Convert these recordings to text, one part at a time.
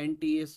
NTS,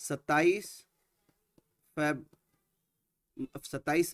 27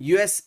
US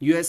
US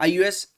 US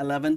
11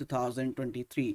2023।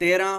13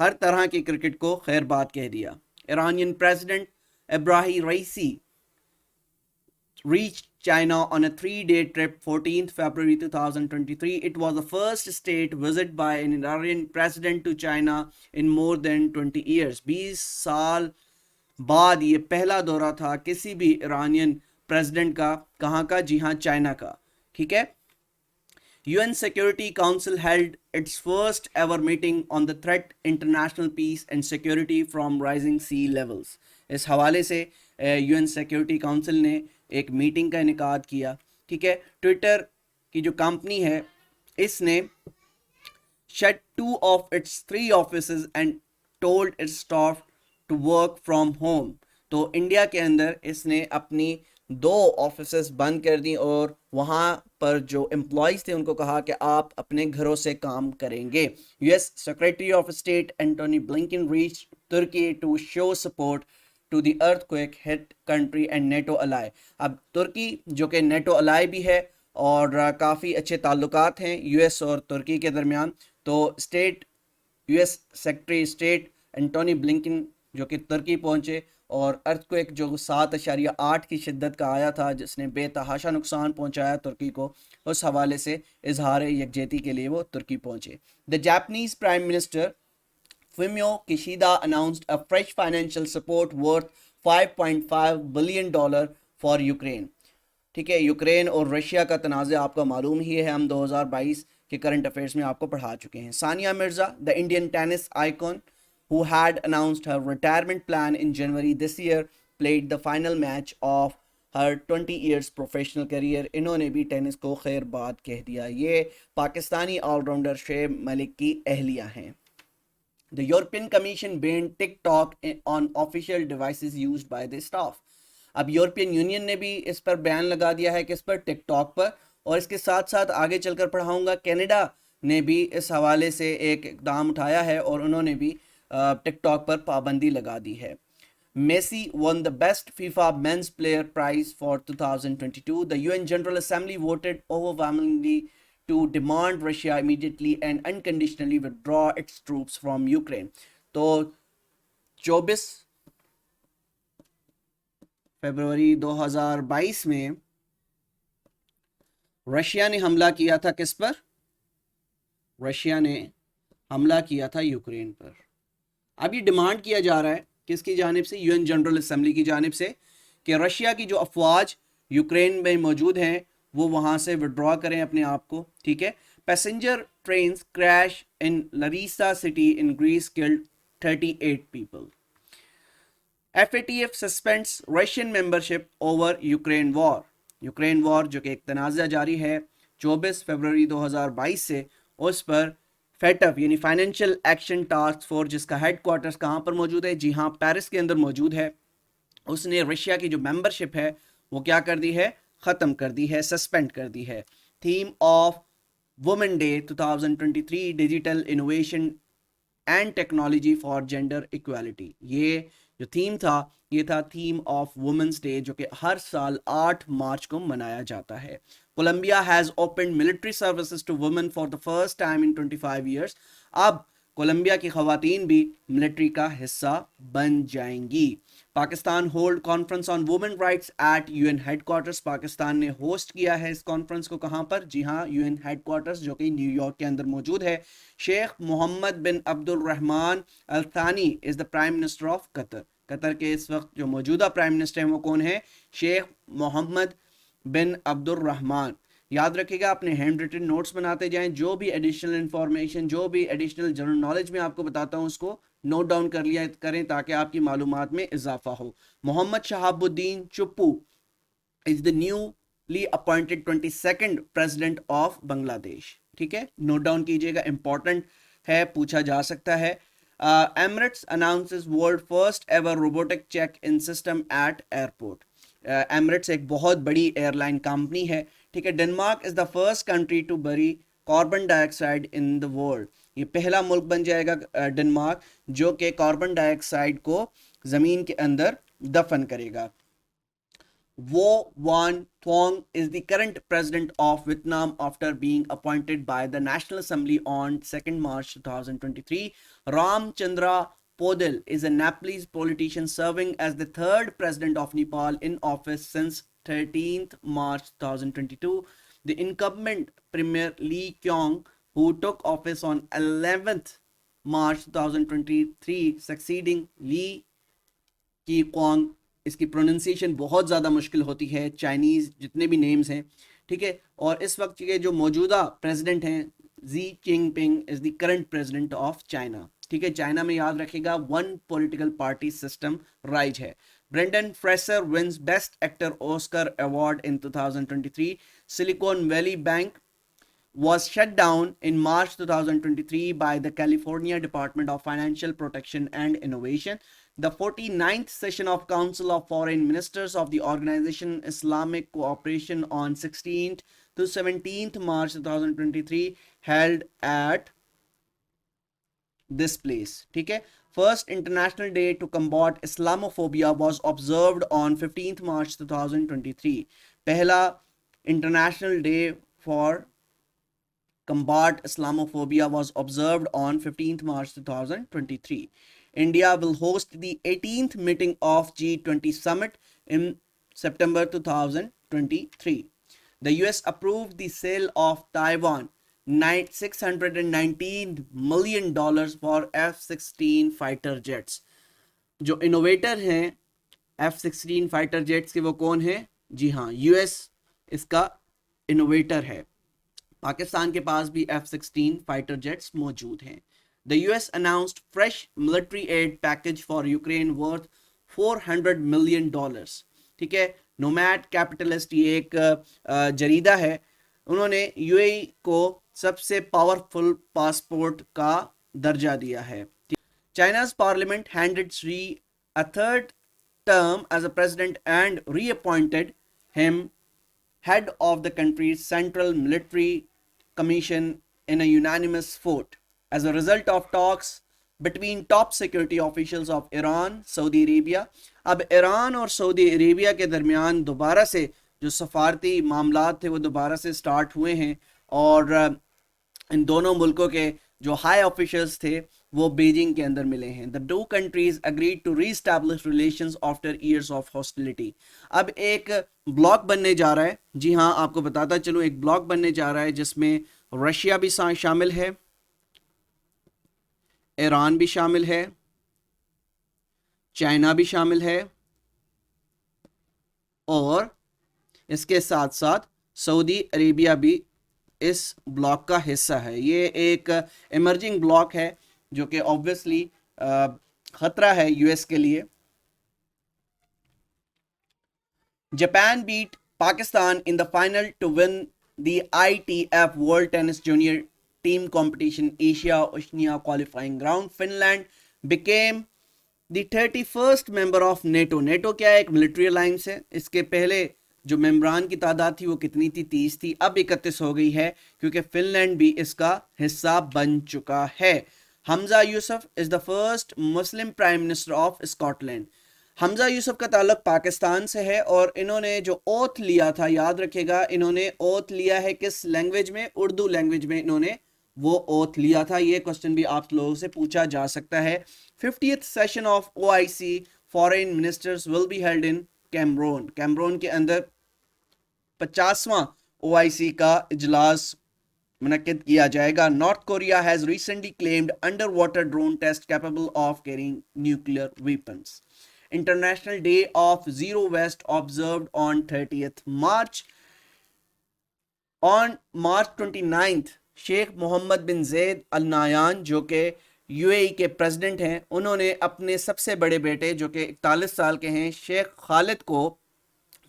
ہر طرح کی cricket کو خیر بات کہہ دیا. Iranian president Ebrahim Raisi reached China on a 3-day trip 14th February 2023. It was the first state visit by an Iranian president to China in more than 20 years. 20 سال بعد یہ پہلا دورہ تھا کسی بھی ایرانین پریزیڈنٹ کا. کہاں کا؟ جی ہاں، چائنا کا. ٹھیک ہے. UN Security Council held its first ever meeting on the threat international peace and security from rising sea levels. اس حوالے سے UN Security Council نے ایک میٹنگ کا انعقاد کیا. ٹھیک ہے. ٹویٹر کی جو کمپنی ہے اس نے shut 2 of its 3 offices and told its staff to work from home. تو انڈیا کے اندر اس نے اپنی 2 آفیسز بند کر دی اور وہاں پر جو امپلائیز تھے ان کو کہا کہ آپ اپنے گھروں سے کام کریں گے. US Secretary of State Antony Blinken reached Turkey to show support to the earthquake hit country and NATO ally. اب ترکی جو کہ نیٹو الائی بھی ہے اور کافی اچھے تعلقات ہیں US اور ترکی کے درمیان. تو US secretary state Antony Blinken جو کہ ترکی پہنچے اور ارتھکویک جو 7.8 کی شدت کا آیا تھا جس نے بے تحاشا نقصان پہنچایا ترکی کو، اس حوالے سے اظہار یکجہتی کے لیے وہ ترکی پہنچے. The Japanese Prime Minister Fumio Kishida announced a fresh financial support worth $5.5 billion for Ukraine. ٹھیک ہے. یوکرین اور رشیا کا تنازع آپ کو معلوم ہی ہے، ہم 2022 کے کرنٹ افیئرس میں آپ کو پڑھا چکے ہیں. Sania Mirza, the Indian tennis icon who had announced her retirement plan in January this year, played the final match of her 20 years professional career. انہوں نے بھی ٹینس کو خیر بات کہہ دیا. یہ پاکستانی آل راؤنڈر شعیب ملک کی اہلیہ ہیں. The European Commission banned TikTok on official devices used by the staff. اب یورپین یونین نے بھی اس پر بیان لگا دیا ہے کہ اس پر ٹک ٹاک پر، اور اس کے ساتھ ساتھ آگے چل کر پڑھاؤں گا کینیڈا نے بھی اس حوالے سے ایک اقدام اٹھایا ہے اور انہوں نے بھی ٹک ٹاک پر پابندی لگا دی ہے. Messi won the best FIFA men's player prize for 2022. The UN General Assembly voted overwhelmingly to demand Russia immediately and unconditionally withdraw its troops from Ukraine. تو 24 فروری 2022 میں رشیا نے حملہ کیا تھا کس پر؟ رشیا نے حملہ کیا تھا یوکرین پر. اب یہ ڈیمانڈ کیا جا رہا ہے کس کی جانب سے؟ UN جنرل اسمبلی کی جانب سے کہ رشیا کی جو افواج یوکرین میں موجود ہیں وہ وہاں سے وڈرا کریں اپنے آپ کو. ٹھیک ہے. Passenger trains crash in Larissa city in Greece killed 38 people. FATF suspends Russian membership over Ukraine war. Ukraine war جو کہ ایک تنازع جاری ہے 24 فروری 2022 سے، اس پر فیٹف یعنی فائنینشیل ایکشن ٹاسک فورس جس کا ہیڈ کوارٹرز کہاں پر موجود ہے؟ جی ہاں، پیرس کے اندر موجود ہے. اس نے رشیا کی جو ممبرشپ ہے وہ کیا کر دی ہے؟ ختم کر دی ہے، سسپینڈ کر دی ہے. Theme of women day 2023 digital innovation and technology for gender equality. یہ جو تھیم تھا یہ تھا تھیم آف وومنس ڈے جو کہ ہر سال 8 مارچ کو منایا جاتا ہے. Colombia has opened military services to women for the first time in 25 years. اب کولمبیا کی خواتین بھی ملٹری کا حصہ بن جائیں گی. Pakistan hold conference on women rights at UN headquarters. Pakistan نے ہوسٹ کیا ہے اس کانفرنس کو. کہاں پر؟ جی ہاں، UN ہیڈ کوارٹرز جو کہ نیو یارک کے اندر موجود ہے. شیخ محمد بن عبد الرحمن الثانی از the prime minister of Qatar. قطر کے اس وقت جو موجودہ پرائم منسٹر ہیں وہ کون ہیں؟ شیخ محمد بن عبد الرحمن. یاد رکھیے گا، اپنے ہینڈ ریٹن نوٹس بناتے جائیں. جو بھی ایڈیشنل انفارمیشن، جو بھی ایڈیشنل جنرل نالج میں آپ کو بتاتا ہوں اس کو نوٹ ڈاؤن کر لیا کریں تاکہ آپ کی معلومات میں اضافہ ہو. محمد Shahab Uddin Chuppu is the newly appointed 22nd president of Bangladesh. ٹھیک ہے، نوٹ ڈاؤن کیجیے گا، امپورٹنٹ ہے، پوچھا جا سکتا ہے. Emirates announces world first ever robotic check-in system at airport. Emirates ایک بہت بڑی ایئر لائن کمپنی ہے. ٹھیک ہے. Denmark is the first country to bury carbon dioxide in the world. یہ پہلا ملک بن جائے گا ڈنمارک جو کہ کاربن ڈائی آکسائڈ کو زمین کے اندر دفن کرے گا. Wo Van Thuong is the current president of Vietnam after being appointed by the National Assembly on 2nd March 2023. Ramchandra Podil is a Nepalese politician serving as the third president of Nepal in office since 13th March 2022. The incumbent Premier Lee Kyong, who took office on 11th March 2023, succeeding Lee کی قوانگ. اس کی pronunciation بہت زیادہ مشکل ہوتی ہے Chinese جتنے بھی names ہیں, ٹھیک ہے. اور اس وقت کے جو موجودہ پریزیڈنٹ ہیں Xi Jinping is the current president of China, ٹھیک ہے. چائنا میں یاد رکھے گا ون پولیٹیکل پارٹی سسٹم رائج ہے. Brendan Fraser wins best actor Oscar award in 2023. Silicon Valley Bank was shut down in March 2023 by the California Department of Financial Protection and Innovation. The 49th session of Council of Foreign Ministers of the Organization Islamic Cooperation on 16th to 17th March 2023 held at this place. ٹھیک ہے. First International Day to Combat Islamophobia was observed on 15th March 2023. پہلا International Day for Combat Islamophobia was observed on 15th March 2023. India will host the 18th meeting of G20 Summit in September 2023. The US approved the sale of Taiwan $619 million for F-16 fighter jets. جو innovator ہیں F-16 fighter jets کے وہ کون ہیں؟ جی ہاں, US اس کا innovator ہے. پاکستان کے پاس بھی F-16 فائٹر جیٹس موجود ہیں. The US announced fresh military aid package for Ukraine worth $400 million. ٹھیک ہے. نومیڈ کیپٹلسٹ یہ ایک جریدہ ہے, انہوں نے یو اے ای کو سب سے پاورفل پاسپورٹ کا درجہ دیا ہے. China's parliament handed Xi a third term as a president and reappointed him head of the country's Central Military Commission in a unanimous vote. As a result of talks between top security officials of Iran, Saudi Arabia, اب ایران اور سعودی عربیہ کے درمیان دوبارہ سے جو سفارتی معاملات تھے وہ دوبارہ سے سٹارٹ ہوئے ہیں, اور ان دونوں ملکوں کے جو ہائی آفیشلز تھے وہ بیجنگ کے اندر ملے ہیں. The two countries agreed to re-establish relations after years of hostility. اب ایک بلاک بننے جا رہا ہے, جی ہاں آپ کو بتاتا چلوں, ایک بلاک بننے جا رہا ہے جس میں رشیا بھی شامل ہے, ایران بھی شامل ہے, چائنا بھی شامل ہے, اور اس کے ساتھ ساتھ سعودی عربیہ بھی اس بلاک کا حصہ ہے. یہ ایک ایمرجنگ بلاک ہے جو کہ obviously خطرہ ہے یو ایس کے لیے. Japan beat Pakistan in the final to win the ITF World Tennis Junior Team Competition Asia Oceania qualifying round. Finland became the 31st member of NATO. NATO کیا ہے؟ ایک ملٹری الائنس ہے. اس کے پہلے جو ممبران کی تعداد تھی وہ کتنی تھی؟ 30 تھی, اب 31 ہو گئی ہے کیونکہ فن لینڈ بھی اس کا حصہ بن چکا ہے. Hamza Yousaf is the first Muslim prime minister of Scotland. Hamza Yousaf کا تعلق پاکستان سے ہے, اور انہوں نے جو اوتھ لیا تھا, یاد رکھے گا انہوں نے اوتھ لیا ہے کس لینگویج میں؟ اردو لینگویج میں انہوں نے وہ اوتھ لیا تھا. یہ کوسچن بھی آپ لوگوں سے پوچھا جا سکتا ہے. 50th session of OIC foreign ministers will be held in Cameroon. Cameroon کے اندر 50واں OIC کا اجلاس منعقد کیا جائے گا. North Korea has recently claimed underwater drone test capable of carrying nuclear weapons. International Day of Zero Waste observed on 30th March. On March 29th, شیخ محمد بن زید ال نہیان جو کہ یو اے ای کے پریزیڈنٹ ہیں, انہوں نے اپنے سب سے بڑے بیٹے جو کہ 41 سال کے ہیں شیخ خالد کو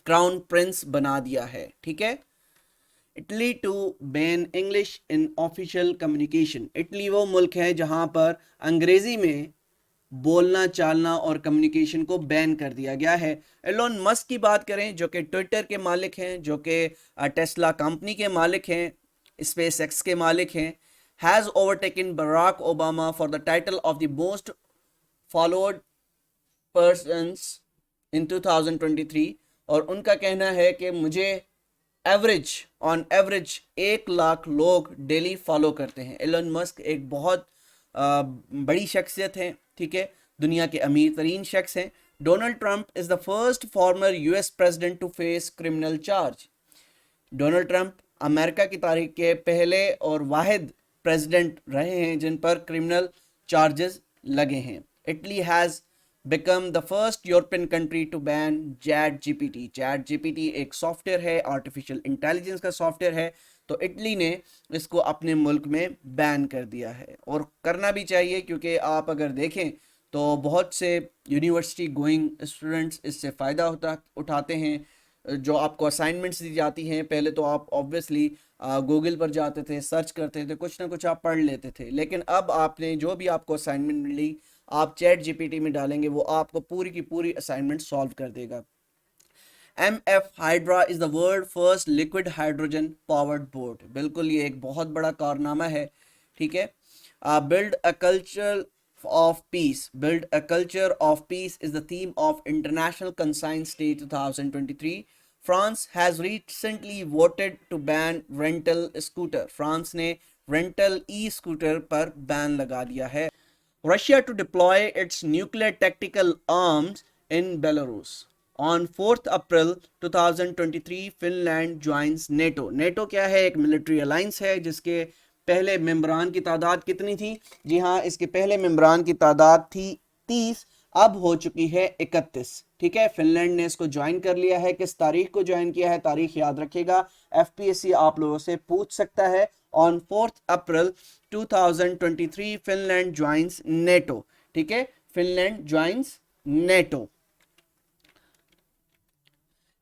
کراؤن پرنس بنا دیا ہے. ٹھیک ہے. Italy to ban English in official communication. Italy وہ ملک ہے جہاں پر انگریزی میں بولنا چالنا اور کمیونیکیشن کو بین کر دیا گیا ہے. ایلون مسک کی بات کریں جو کہ ٹویٹر کے مالک ہیں, جو کہ ٹیسلا کمپنی کے مالک ہیں, اسپیس ایکس کے مالک ہیں, has overtaken Barack Obama for the title of the most followed persons in 2023. اور ان کا کہنا ہے کہ مجھے آن ایوریج 1 لاکھ لوگ ڈیلی فالو کرتے ہیں. ایلن مسک ایک بہت بڑی شخصیت ہے, ٹھیک ہے, دنیا کے امیر ترین شخص ہیں. Donald Trump is the first former U S president to face criminal charge. Donald Trump امریکہ کی تاریخ کے پہلے اور واحد پریزیڈنٹ رہے ہیں جن پر کرمنل چارجز لگے ہیں. Italy has become the first European country to ban ChatGPT. ChatGPT ایک سافٹ ویئر ہے, آرٹیفیشیل انٹیلیجنس کا سافٹ ویئر ہے, تو اٹلی نے اس کو اپنے ملک میں بین کر دیا ہے. اور کرنا بھی چاہیے, کیونکہ آپ اگر دیکھیں تو بہت سے یونیورسٹی گوئنگ اسٹوڈنٹس اس سے فائدہ اٹھاتے ہیں. جو آپ کو اسائنمنٹس دی جاتی ہیں, پہلے تو آپ آبویسلی گوگل پر جاتے تھے, سرچ کرتے تھے, کچھ نہ کچھ آپ پڑھ لیتے تھے, لیکن اب آپ نے جو بھی آپ کو اسائنمنٹ ملی آپ چیٹ جی پی ٹی میں ڈالیں گے, وہ آپ کو پوری کی پوری اسائنمنٹ سالو کر دے گا. M F Hydra is the world first liquid hydrogen powered boat. بالکل یہ ایک بہت بڑا کارنامہ ہے, ٹھیک ہے. Build a culture of peace. Build a culture of peace is the theme of international conscience day 2023. France has recently voted to ban rental scooter. France نے رینٹل ای اسکوٹر پر بین لگا دیا ہے. Russia to deploy its nuclear tactical arms in Belarus. On 4th April 2023, Finland joins NATO. NATO کیا ہے؟ ایک military alliance ہے جس کے پہلے ممبران کی تعداد کتنی تھی؟ جی ہاں, اس کے پہلے ممبران کی تعداد تھی 30, اب ہو چکی ہے 31. ٹھیک ہے, فن لینڈ نے اس کو جوائن کر لیا ہے. کس تاریخ کو جوائن کیا ہے؟ تاریخ یاد رکھے گا, ایف پی ایس سی آپ لوگوں سے پوچھ سکتا ہے. On 4th April 2023 Finland joins NATO. ٹھیک ہے, Finland joins NATO.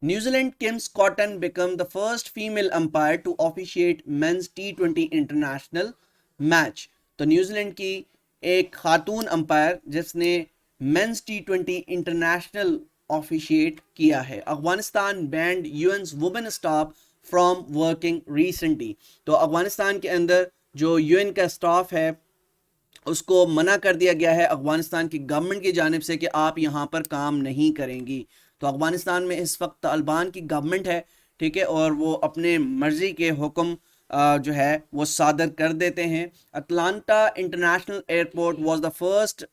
New Zealand Kim Scotton became the first female umpire to officiate men's T20 international match. تو نیوزی لینڈ کی ایک خاتون امپائر جس نے مینز T20 انٹرنیشنل آفیشیٹ کیا ہے. Afghanistan banned UN's women staff from working recently. تو افغانستان کے اندر جو یو این کا اسٹاف ہے اس کو منع کر دیا گیا ہے افغانستان کی گورنمنٹ کی جانب سے کہ آپ یہاں پر کام نہیں کریں گی. تو افغانستان میں اس وقت طالبان کی گورنمنٹ ہے, ٹھیک ہے, اور وہ اپنے مرضی کے حکم جو ہے وہ صادر کر دیتے ہیں. Atlanta international airport was the first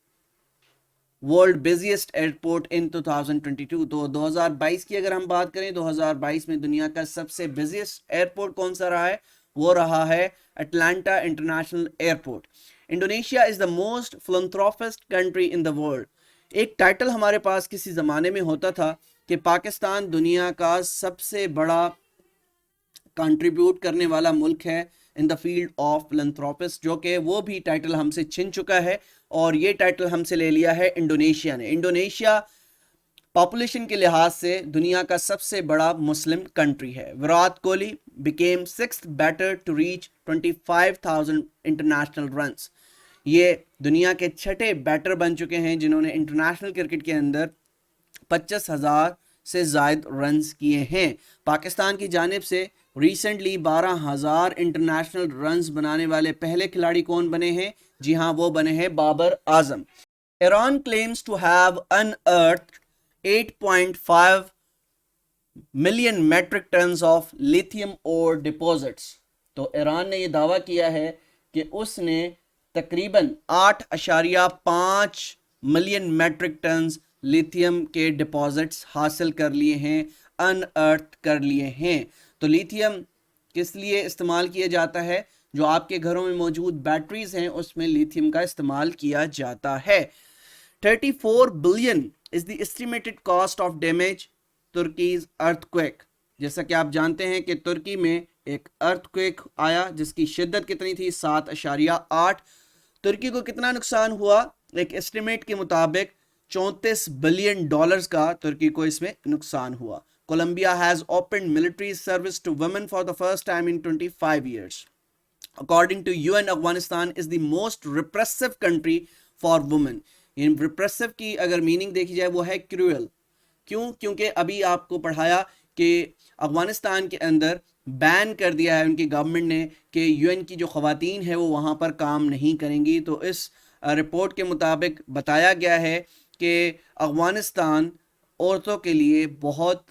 world busiest airport in 2022. تو 2022 کی اگر ہم بات کریں, 2022 میں دنیا کا سب سے بزیسٹ ایئرپورٹ کون سا رہا ہے؟ وہ رہا ہے Atlanta international airport. Indonesia is the most philanthropist country in the world. ایک ٹائٹل ہمارے پاس کسی زمانے میں ہوتا تھا کہ پاکستان دنیا کا سب سے بڑا کنٹریبیوٹ کرنے والا ملک ہے ان دا فیلڈ آف فلنتھروپسٹ, جو کہ وہ بھی ٹائٹل ہم سے چھن چکا ہے اور یہ ٹائٹل ہم سے لے لیا ہے انڈونیشیا نے. انڈونیشیا پاپولیشن کے لحاظ سے دنیا کا سب سے بڑا مسلم کنٹری ہے. Virat Kohli became 6th batter to reach 25,000 international runs. یہ دنیا کے 6 بیٹر بن چکے ہیں جنہوں نے انٹرنیشنل کرکٹ کے اندر 25,000 سے زائد رنز کیے ہیں. پاکستان کی جانب سے ریسنٹلی 12,000 انٹرنیشنل رنز بنانے والے پہلے کھلاڑی کون بنے ہیں؟ جی ہاں, وہ بنے ہیں Babar Azam. Iran claims to have unearthed 8.5 million metric tons of lithium ore deposits. تو ایران نے یہ دعویٰ کیا ہے کہ اس نے تقریباً 8.5 ملین میٹرک ٹنز لیتھیم کے ڈپوزٹس حاصل کر لیے ہیں, ان ارتھ کر لیے ہیں. تو لیتھیم کس لیے استعمال کیا جاتا ہے؟ جو آپ کے گھروں میں موجود بیٹریز ہیں اس میں لیتھیم کا استعمال کیا جاتا ہے. 34 billion is the estimated cost of damage Turkey's earthquake. جیسا کہ آپ جانتے ہیں کہ ترکی میں ایک ارتھکویک آیا جس کی شدت کتنی تھی؟ 7.8. ترکی کو کتنا نقصان ہوا؟ ایک اسٹیمیٹ کے مطابق $34 بلین کا ترکی کو اس میں نقصان ہوا. Colombia has opened military service to women for the first time in 25 years. According to UN, Afghanistan is the most repressive country for women. In repressive کی اگر میننگ دیکھی جائے وہ ہے کروئل. کیوں؟ کیونکہ ابھی آپ کو پڑھایا کہ افغانستان کے اندر بین کر دیا ہے ان کی گورنمنٹ نے کہ یو این کی جو خواتین ہیں وہ وہاں پر کام نہیں کریں گی. تو اس رپورٹ کے مطابق بتایا گیا ہے کہ افغانستان عورتوں کے لیے بہت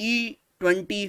E20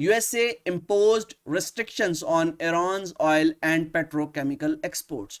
USA imposed restrictions on Iran's oil and petrochemical exports।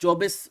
24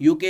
UK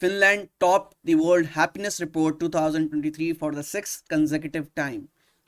Finland topped the World Happiness Report 2023 for the 6th consecutive time।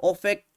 OFAC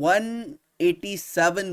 $187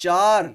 4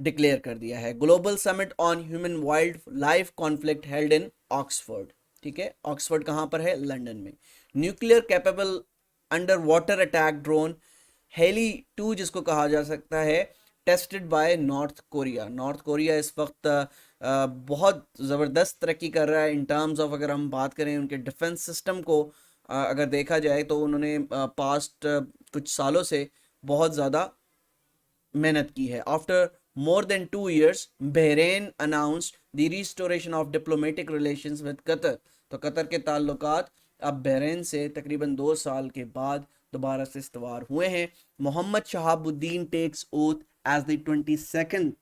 declare کر دیا ہے. Global summit on human wildlife conflict held in Oxford. ٹھیک ہے, Oxford کہاں پر ہے؟ London میں. Nuclear capable underwater attack drone Haeil 2 جس کو کہا جا سکتا ہے, tested by North Korea. North Korea اس وقت بہت زبردست ترقی کر رہا ہے ان ٹرمز آف, اگر ہم بات کریں ان کے ڈیفنس سسٹم کو اگر دیکھا جائے تو انہوں نے پاسٹ کچھ سالوں سے بہت زیادہ محنت کی ہے. After more than 2 years Bahrain announced the restoration of diplomatic relations with Qatar. تو قطر کے تعلقات اب بحرین سے تقریباً 2 سال کے بعد دوبارہ سے استوار ہوئے ہیں. محمد شہاب الدین takes oath as the 22nd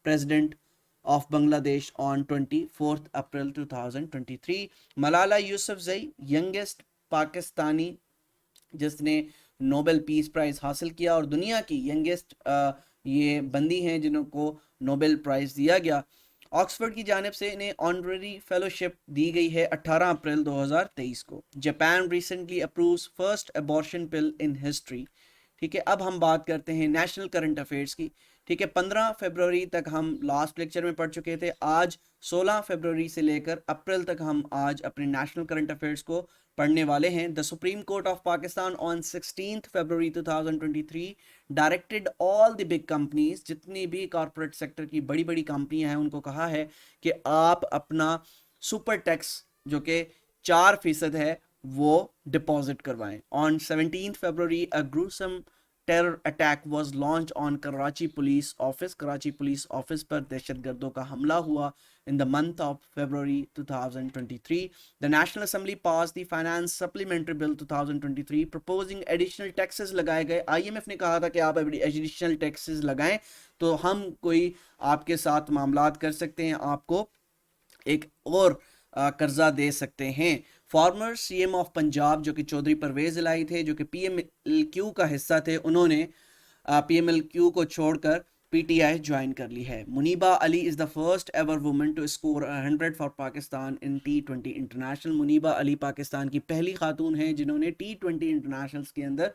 president of Bangladesh on 24th April 2023. Malala Yousafzai youngest Pakistani جس نے نوبل پیس پرائز حاصل کیا اور دنیا کی ینگسٹ یہ بندی ہیں جنہوں کو نوبل پرائز دیا گیا. آکسفورڈ کی جانب سے انہیں آنرری فیلوشپ دی گئی ہے 18 اپریل 2023 کو. Japan recently approves first abortion pill in history. ٹھیک ہے, اب ہم بات کرتے ہیں نیشنل کرنٹ افیئرس کی. ٹھیک ہے, 15 فروری تک ہم لاسٹ لیکچر میں پڑھ چکے تھے. آج 16 فروری سے لے کر اپریل تک ہم آج اپنے نیشنل کرنٹ افیئرس کو پڑھنے والے ہیں. The Supreme Court of Pakistan on 16th February 2023 directed all the big companies, جتنی بھی کارپوریٹ سیکٹر کی بڑی بڑی کمپنیاں ہیں ان کو کہا ہے کہ آپ اپنا سپر ٹیکس جو کہ 4% ہے وہ ڈپازٹ کروائیں. On 17th February a gruesome terror attack was launched on Karachi police office. Karachi police office پر دہشت گردوں کا حملہ ہوا in the month of February 2023. The National Assembly passed the Finance Supplementary Bill 2023 proposing additional taxes لگائے گئے. IMF نے کہا تھا کہ آپ additional taxes لگائیں تو ہم کوئی آپ کے ساتھ معاملات کر سکتے ہیں, آپ کو ایک اور قرضہ دے سکتے ہیں. Former C M of Punjab جو کہ چودھری پرویز الہی تھے جو کہ پی ایم ایل کیو کا حصہ تھے, انہوں نے پی ایم ایل کیو کو چھوڑ کر پی ٹی آئی جوائن کر لی ہے. Muniba Ali is the first ever woman to score 100 for Pakistan in T20 international. Muniba Ali Pakistan کی پہلی خاتون ہیں جنہوں نے T20 انٹرنیشنلز کے اندر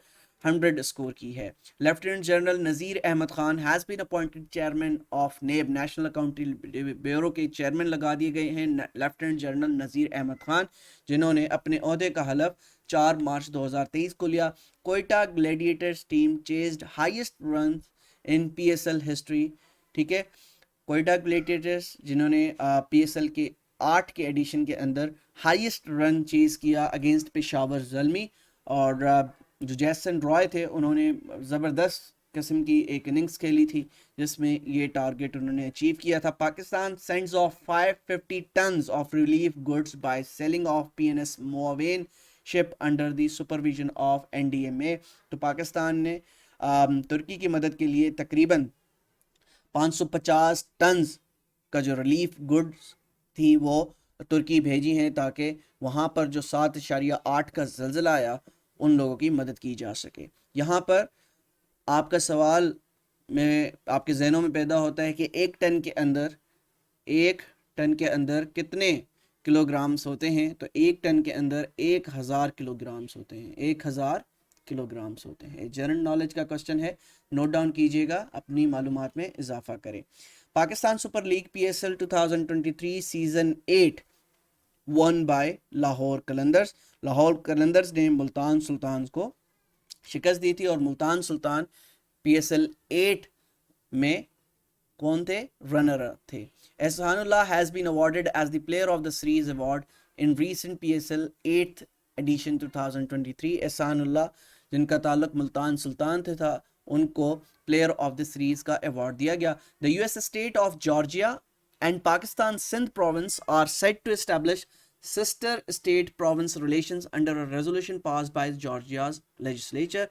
100 اسکور کی ہے. Lieutenant general Nazir Ahmed Khan has been appointed chairman of NAB, national accountability bureau کے چیئرمین لگا دیے گئے ہیں لیفٹیننٹ جنرل نذیر احمد خان, جنہوں نے اپنے عہدے کا حلف 4 مارچ 2023 کو لیا. Quetta Gladiators team chased highest runs in P S L history. ٹھیک ہے, کوئٹہ گلیڈیٹرز جنہوں نے پی ایس ایل کے 8 کے ایڈیشن کے اندر ہائیسٹ رن چیز کیا اگینسٹ پشاور زلمی, اور جو جیسن رائے تھے انہوں نے زبردست قسم کی ایک اننگز کھیلی تھی جس میں یہ ٹارگٹ انہوں نے اچیو کیا تھا. Pakistan sends of 550 tons of relief goods by sailing of P N S Moawin ship under the supervision of N D M A. تو پاکستان نے ترکی کی مدد کے لیے تقریباً 550 ٹنز کا جو ریلیف گڈز تھی وہ ترکی بھیجی ہیں تاکہ وہاں پر جو 7.8 کا زلزلہ آیا ان لوگوں کی مدد کی جا سکے. یہاں پر آپ کا سوال میں آپ کے ذہنوں میں پیدا ہوتا ہے کہ ایک ٹن کے اندر کتنے کلو گرامز ہوتے ہیں؟ تو ایک ٹن کے اندر 1000 کلو گرامز ہوتے ہیں. 1000 کلو گرامز ہوتے ہیں. جنرل نالج کا کوشچن ہے, نوٹ ڈاؤن کیجیے گا, اپنی معلومات میں اضافہ کریں. Pakistan super league P S L 2023 season 8 one by Lahore Qalandars. Lahore Qalandars نے ملتان سلطانز کو شکست دی تھی اور ملتان سلطان پی ایس ایل 8 میں کون تھے؟ رنر تھے. احسان اللہ has been awarded as the player of the series award in recent PSL 8th edition 2023. احسان اللہ جن کا تعلق ملتان سلطان سے تھا ان کو پلیئر آف دا سیریز کا ایوارڈ دیا گیا. The US state of Georgia and Pakistan Sindh province are set to establish sister state province relations under a resolution passed by Georgia's legislature.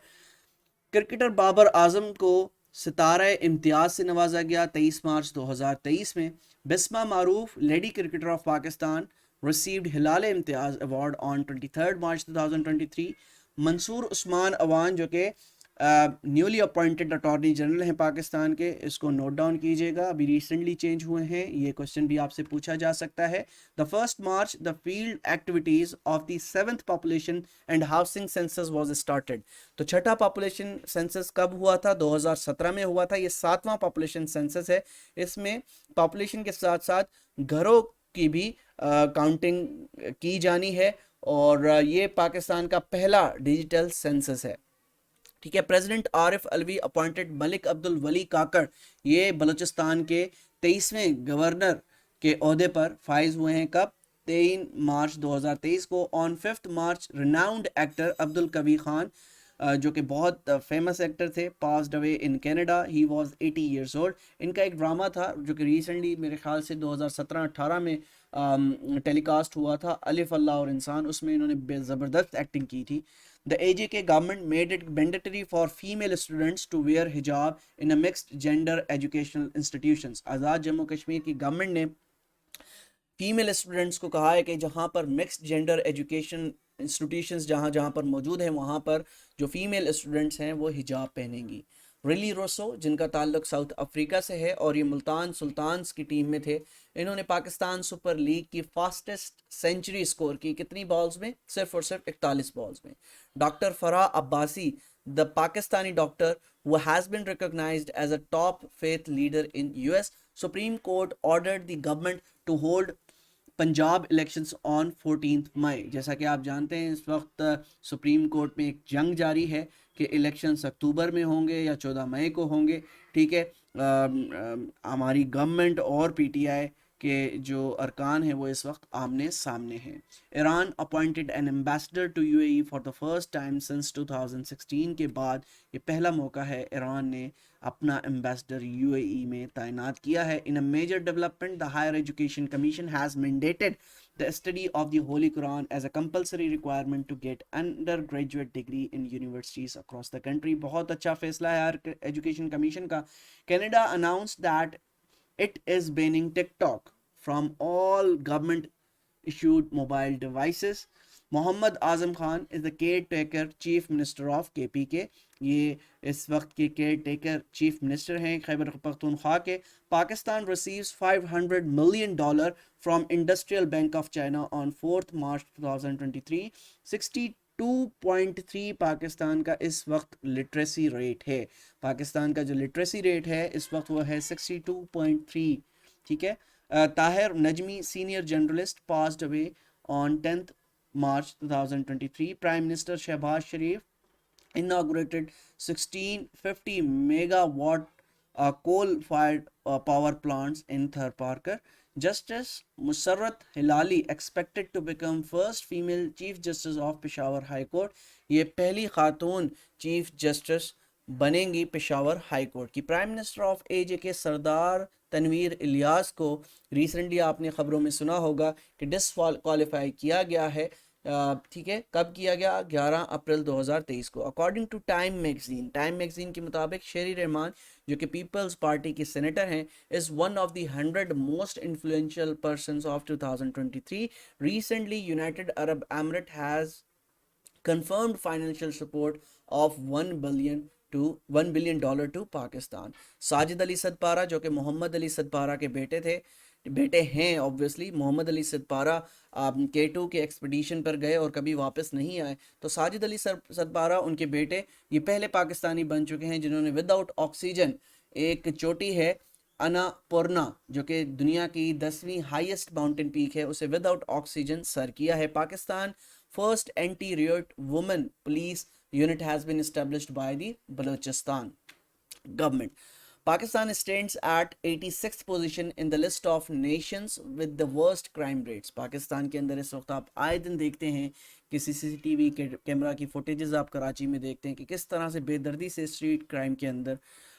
Cricketer Babar Azam کو ستارہ امتیاز سے نوازا گیا 23 مارچ 2023 میں. بسمہ معروف lady cricketer of Pakistan received Hilal Imtiaz award on 23 March 2023. منصور عثمان اوان جو کہ newly appointed attorney general ہیں پاکستان کے, اس کو نوٹ ڈاؤن کیجیے گا, ابھی ریسنٹلی چینج ہوئے ہیں, یہ کوشچن بھی آپ سے پوچھا جا سکتا ہے. دا 1 March the field activities of the 7th population and housing census was started. تو چھٹا پاپولیشن سینسس کب ہوا تھا؟ 2017 میں ہوا تھا. یہ 7واں پاپولیشن سینسس ہے. اس میں پاپولیشن کے ساتھ ساتھ گھروں کی بھی کاؤنٹنگ کی جانی ہے, اور یہ پاکستان کا پہلا ڈیجیٹل سینسس ہے. ٹھیک ہے. پریزیڈنٹ عارف علوی اپوائنٹڈ ملک عبد الولی کاکڑ, یہ بلوچستان کے 23ویں گورنر کے عہدے پر فائز ہوئے ہیں. کب؟ 3 مارچ 2023 کو. آن 5 مارچ ریناؤنڈ ایکٹر عبد القوی خان, جو کہ بہت فیمس ایکٹر تھے, passed away in Canada. He was 80 years old. ان کا ایک ڈرامہ تھا جو کہ ریسنٹلی میرے خیال سے 2017-18 میں ٹیلی کاسٹ ہوا تھا, الف اللہ اور انسان. اس میں انہوں نے بے زبردست ایکٹنگ کی تھی. The AJK government made it mandatory for female students to wear hijab in a mixed gender educational institutions. آزاد جموں کشمیر کی گورنمنٹ نے فیمیل اسٹوڈنٹس کو کہا ہے کہ جہاں پر مکسڈ جینڈر ایجوکیشن انسٹیٹیوشنز جہاں پر موجود ہیں, وہاں پر جو فیمیل اسٹوڈنٹس ہیں وہ حجاب پہنیں گی. ریلی روسو, جن کا تعلق ساؤتھ افریقہ سے ہے اور یہ ملتان سلطانز کی ٹیم میں تھے, انہوں نے پاکستان سپر لیگ کی فاسٹسٹ سینچری سکور کی. کتنی بالز میں؟ صرف اور صرف 41 بالز میں. Doctor Farah Abbasi, the Pakistani doctor who has been recognized as a top faith leader in US. Supreme Court ordered the government to hold Punjab elections on 14 May. جیسا کہ آپ جانتے ہیں اس وقت سپریم کورٹ میں ایک جنگ جاری ہے کہ الیکشنز اکتوبر میں ہوں گے یا 14 مئی کو ہوں گے. ٹھیک ہے. ہماری گورنمنٹ اور پی ٹی آئی کے جو ارکان ہیں وہ اس وقت آمنے سامنے ہیں. Iran appointed an ambassador to U A E for the first time since 2016. کے بعد یہ پہلا موقع ہے ایران نے اپنا ایمبیسڈر یو اے ای میں تعینات کیا ہے. In a major development, the higher education commission has mandated the study of the Holy Quran as a compulsory requirement to get undergraduate degree in universities across the country. بہت اچھا فیصلہ ہے higher education commission کا. Canada announced that it is banning TikTok from all government issued mobile devices. Muhammad Azam Khan is the care taker chief minister of کے پی کے. یہ اس وقت کے کیئر ٹیکر چیف منسٹر ہیں خیبر پختونخوا کے. Pakistan receives $500 million from industrial bank of China on 4 March 2023. 62.3 Pakistan کا اس وقت لٹریسی ریٹ ہے. پاکستان کا جو لٹریسی ریٹ ہے اس وقت وہ ہے 62.3. ٹھیک ہے. Tahir Najmi, senior journalist, passed away on 10 March 2023. Prime Minister Shehbaz Sharif inaugurated 1650 megawatt coal-fired power plants in Thar Parker. Justice Musarrat Hilali expected to become first female Chief Justice of Peshawar High Court. یہ پہلی خاتون chief justice بنیں گی Peshawar high court کی. Prime minister of A J کے سردار تنویر الیاس کو recently آپ نے خبروں میں سنا ہوگا کہ ڈسکوالیفائی کیا گیا ہے. ٹھیک ہے. کب کیا گیا؟ 11 اپریل 2023 کو. اکارڈنگ ٹو ٹائم میگزین کے مطابق شیری رحمان جو کہ پیپلز پارٹی کے سینیٹر ہیں is one of the 100 most influential persons of 2023. Recently United Arab Emirate has confirmed financial support of $1 billion to Pakistan. Sajid Ali Sadpara جو کہ محمد علی صدپارہ کے بیٹے ہیں obviously. محمد علی صدپارہ K2 کے ایکسپیڈیشن پر گئے اور کبھی واپس نہیں آئے, تو ساجد علی صدپارہ ان کے بیٹے یہ پہلے پاکستانی بن چکے ہیں جنہوں نے وداؤٹ آکسیجن ایک چوٹی ہے انا پورنا جو کہ دنیا کی 10ویں ہائیسٹ ماؤنٹین پیک ہے, اسے وداؤٹ آکسیجن سر کیا ہے. Pakistan first anti-riot women police unit has been established by the Balochistan government. Pakistan stands at 86th position in the list of nations with the worst crime rates. Pakistan کے اندر اس وقت آپ آئے دن دیکھتے ہیں کہ سی سی ٹی وی کیمرہ کی footages آپ کراچی میں دیکھتے ہیں کہ کس طرح سے بے دردی سے اسٹریٹ کرائم کے اندر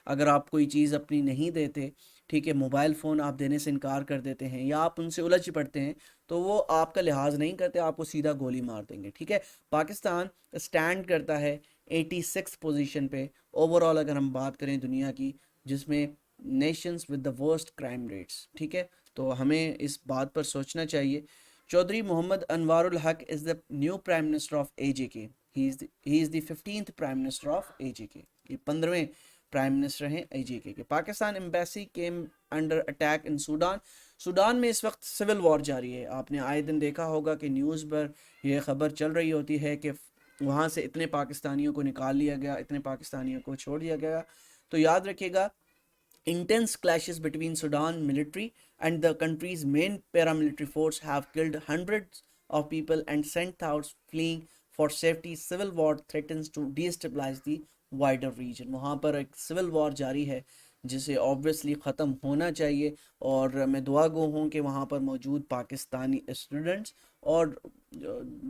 اگر آپ کوئی چیز اپنی نہیں دیتے, ٹھیک ہے, موبائل فون آپ دینے سے انکار کر دیتے ہیں یا آپ ان سے الجھ پڑتے ہیں تو وہ آپ کا لحاظ نہیں کرتے, آپ کو سیدھا گولی مار دیں گے. ٹھیک ہے. پاکستان اسٹینڈ کرتا ہے 86 پوزیشن پہ اوور آل اگر ہم بات کریں دنیا کی, جس میں nations with the worst crime rates. ٹھیک ہے. تو ہمیں اس بات پر سوچنا چاہیے. Chaudhry Muhammad Anwar ul Haq is the new prime minister of A J K. He is the 15th Prime Minister of AJK. یہ 15ویں پرائم منسٹر ہیں ای جے کے. Pakistan embassy came under attack in Sudan. Sudan میں اس وقت سول وار جاری ہے. آپ نے آئے دن دیکھا ہوگا کہ نیوز پر یہ خبر چل رہی ہوتی ہے کہ وہاں سے اتنے پاکستانیوں کو نکال لیا گیا, اتنے پاکستانیوں کو چھوڑ دیا گیا. تو یاد رکھیے گا, intense clashes between Sudan military and the country's main paramilitary force have killed hundreds of people and sent thousands fleeing for safety. Civil war threatens to destabilize the wider region. وہاں پر ایک سول وار جاری ہے جسے obviously ختم ہونا چاہیے, اور میں دعا گو ہوں کہ وہاں پر موجود پاکستانی اسٹوڈنٹس اور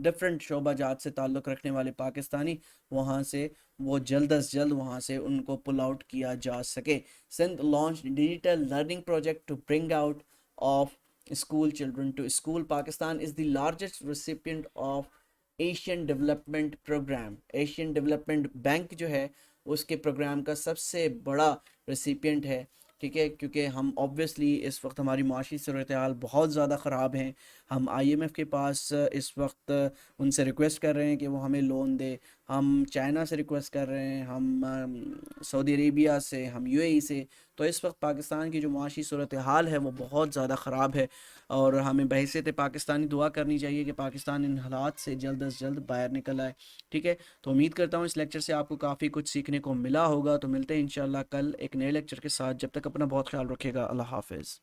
ڈفرینٹ شعبہ جات سے تعلق رکھنے والے پاکستانی وہاں سے وہ جلد از جلد وہاں سے ان کو پل آؤٹ کیا جا سکے. Sindh launch digital learning project to bring out of school children to school. Pakistan is the largest recipient of Asian development programme. Asian development bank جو ہے اس کے پروگرام کا سب سے بڑا ریسیپینٹ ہے, ٹھیک ہے, کیونکہ ہم اوبویسلی اس وقت ہماری معاشی صورتحال بہت زیادہ خراب ہیں. ہم آئی ایم ایف کے پاس اس وقت ان سے ریکویسٹ کر رہے ہیں کہ وہ ہمیں لون دے, ہم چائنا سے ریکویسٹ کر رہے ہیں, ہم سعودی عربیہ سے, ہم یو اے ای سے. تو اس وقت پاکستان کی جو معاشی صورتحال ہے وہ بہت زیادہ خراب ہے, اور ہمیں بحیثیت پاکستانی دعا کرنی چاہیے کہ پاکستان ان حالات سے جلد از جلد باہر نکل آئے, ٹھیک ہے. تو امید کرتا ہوں اس لیکچر سے آپ کو کافی کچھ سیکھنے کو ملا ہوگا. تو ملتے ہیں انشاءاللہ کل ایک نئے لیکچر کے ساتھ. جب تک اپنا بہت خیال رکھے گا. اللہ حافظ.